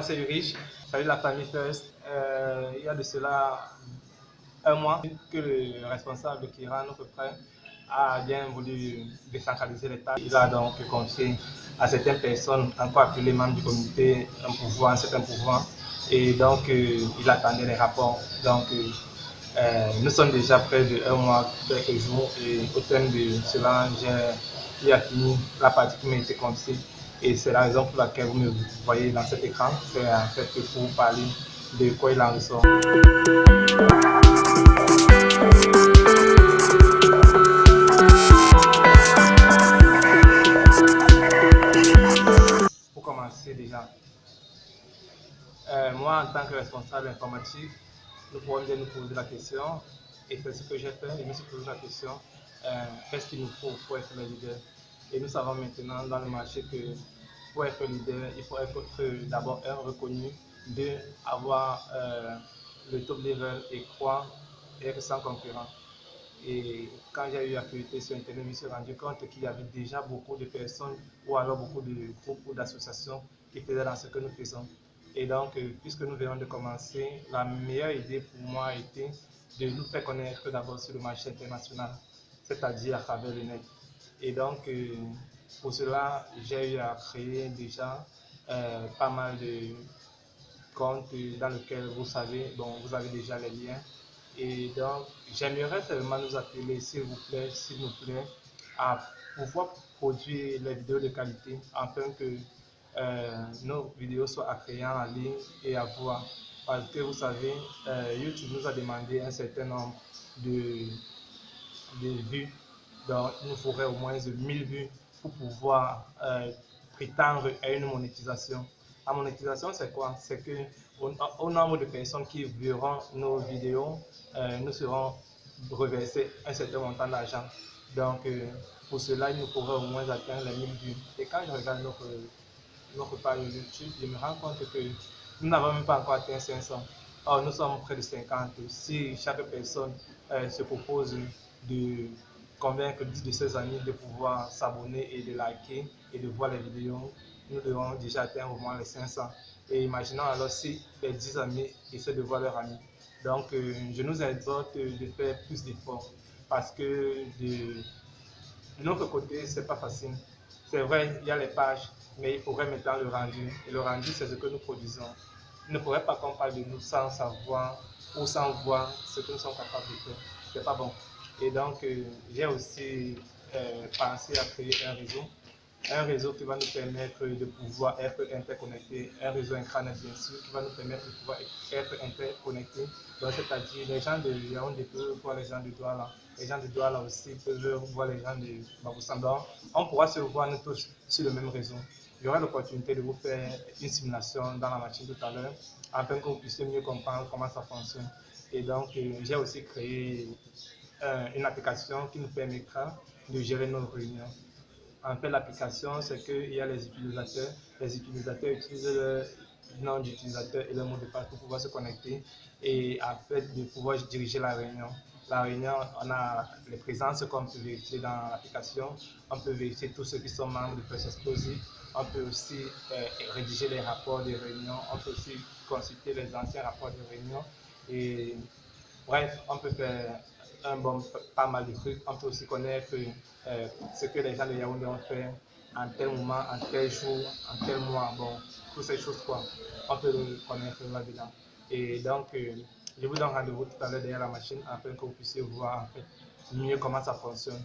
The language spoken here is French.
Moi, c'est Ulrich. Salut la famille First. Il y a de cela un mois que le responsable qui rend notre prêt a bien voulu décentraliser les tâches. Il a donc confié à certaines personnes, encore appelées membres du comité, un certain pouvoir. Et donc, il attendait les rapports. Donc, nous sommes déjà près de un mois, quelques jours, et au terme de cela, j'ai fini la partie qui m'a été confiée. Et c'est la raison pour laquelle vous me voyez dans cet écran. C'est en fait pour vous parler de quoi il en ressort. Pour commencer déjà, moi en tant que responsable informatique, nous pourrons bien nous poser la question, et c'est ce que j'ai fait, je me suis posé la question, qu'est-ce qu'il nous faut pour être le leader? Et nous savons maintenant dans le marché que pour être leader, il faut être d'abord reconnu, deux, avoir le top level et trois, être sans concurrent. Et quand j'ai eu à feuilleter sur Internet, je me suis rendu compte qu'il y avait déjà beaucoup de personnes ou alors beaucoup de groupes ou d'associations qui faisaient dans ce que nous faisons. Et donc, puisque nous venons de commencer, la meilleure idée pour moi a été de nous faire connaître d'abord sur le marché international, c'est-à-dire à travers le net. Et donc, pour cela, j'ai eu à créer déjà pas mal de comptes dans lesquels vous savez, bon, vous avez déjà les liens. Et donc, j'aimerais seulement nous appeler, s'il vous plaît, à pouvoir produire les vidéos de qualité afin que nos vidéos soient attrayantes en ligne et à voir. Parce que vous savez, YouTube nous a demandé un certain nombre de, de vues. Donc, il nous faudrait au moins 1000 vues pour pouvoir prétendre à une monétisation. La monétisation, c'est quoi? C'est que au nombre de personnes qui verront nos vidéos, nous serons reversés un certain montant d'argent. Donc, pour cela, il nous faudrait au moins atteindre les 1000 vues. Et quand je regarde notre page YouTube, je me rends compte que nous n'avons même pas encore atteint 500. Or, nous sommes près de 50. Si chaque personne se propose de convaincre 10 de ses amis de pouvoir s'abonner et de liker et de voir les vidéos, nous devons déjà atteindre au moins les 500. Et imaginons alors si les 10 amis essaient de voir leurs amis. Donc, je nous exhorte de faire plus d'efforts parce que de notre côté, c'est pas facile. C'est vrai, il y a les pages, mais il faudrait maintenant le rendu. Et le rendu, c'est ce que nous produisons. Il ne faudrait pas qu'on parle de nous sans savoir ou sans voir ce que nous sommes capables de faire. C'est pas bon. Et donc, j'ai aussi pensé à créer un réseau qui va nous permettre de pouvoir être interconnectés, un réseau intranet bien sûr, qui va nous permettre de pouvoir être interconnectés. Donc, c'est-à-dire les gens de Yaoundé peuvent voir les gens de Douala, les gens de Douala aussi peuvent voir les gens de Baboussam. Donc, on pourra se voir nous tous sur le même réseau. J'aurai l'opportunité de vous faire une simulation dans la machine tout à l'heure, afin que vous puissiez mieux comprendre comment ça fonctionne. Et donc, j'ai aussi créé une application qui nous permettra de gérer nos réunions. En fait, l'application, c'est qu'il y a les utilisateurs. Les utilisateurs utilisent le nom d'utilisateur et le mot de passe pour pouvoir se connecter et en fait de pouvoir diriger la réunion. La réunion, on a les présences qu'on peut vérifier dans l'application. On peut vérifier tous ceux qui sont membres de First Explosive. On peut aussi rédiger les rapports de réunion. On peut aussi consulter les anciens rapports de réunion. Et bref, on peut faire pas mal de trucs. On peut aussi connaître ce que les gens de Yaoundé ont fait en tel moment, en tel jour, en tel mois. Bon, toutes ces choses quoi. On peut le connaître là-dedans. Et donc, je vous donne rendez-vous tout à l'heure derrière la machine afin que vous puissiez voir en fait mieux comment ça fonctionne.